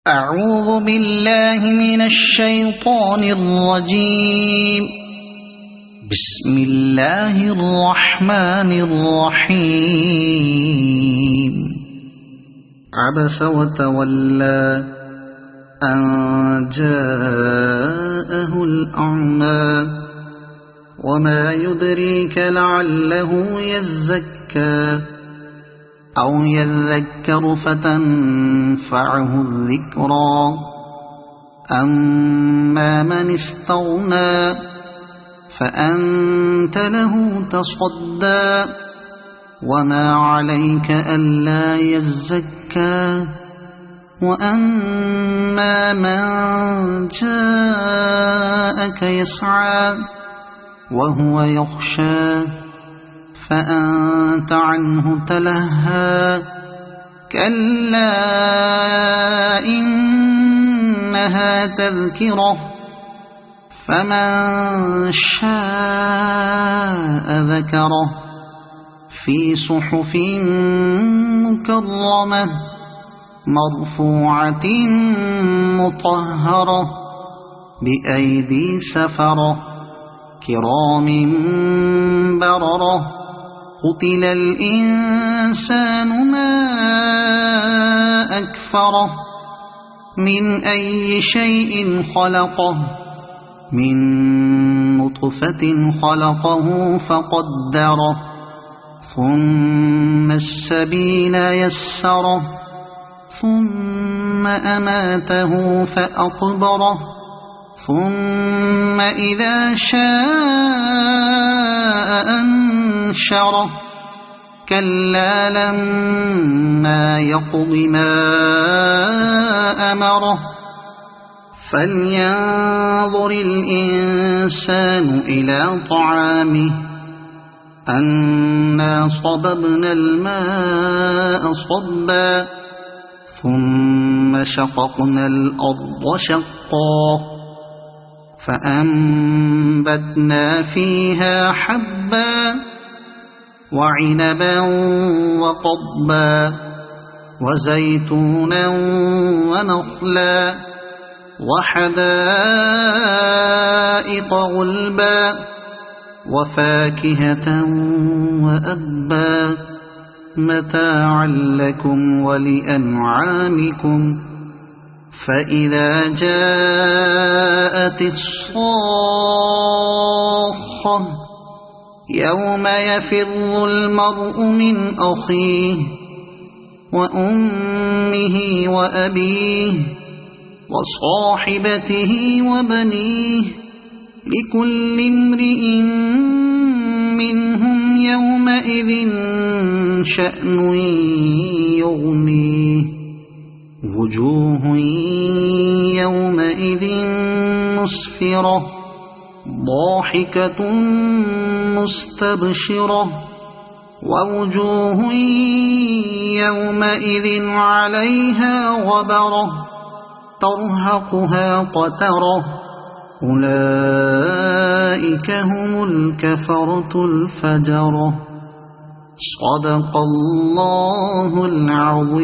أعوذ بالله من الشيطان الرجيم. بسم الله الرحمن الرحيم. عبس وتولى أن جاءه الأعمى وما يدريك لعله يزكى أو يذكر فتنفعه الذكرى أما من استغنى فأنت له تصدى وما عليك ألا يزكى وأما من جاءك يسعى وهو يخشى فأنت عنه تلهى كلا إنها تذكرة فمن شاء ذكره في صحف مكرمة مرفوعة مطهرة بأيدي سفرة كرام بررة قتل الإنسان ما أكفره من أي شيء خلقه من نطفة خلقه فقدره ثم السبيل يسره ثم أماته فأقبره ثم إذا شاء أنشره كلا لما يقض ما أمره فلينظر الإنسان إلى طعامه أنا صببنا الماء صبا ثم شققنا الأرض شقا فأنبتنا فيها حبا وعنبا وقضبا وزيتونا ونخلا وحدائق غلبا وفاكهة وأبا متاعا لكم ولأنعامكم فإذا جاءت الصاخة يوم يفر المرء من أخيه وأمه وأبيه وصاحبته وبنيه لكل امرئ منهم يومئذ شأن يغنيه وجوه يومئذ مسفرة ضاحكة مستبشرة ووجوه يومئذ عليها غبرة ترهقها قترة أولئك هم الكفرة الفجرة صدق الله العظيم.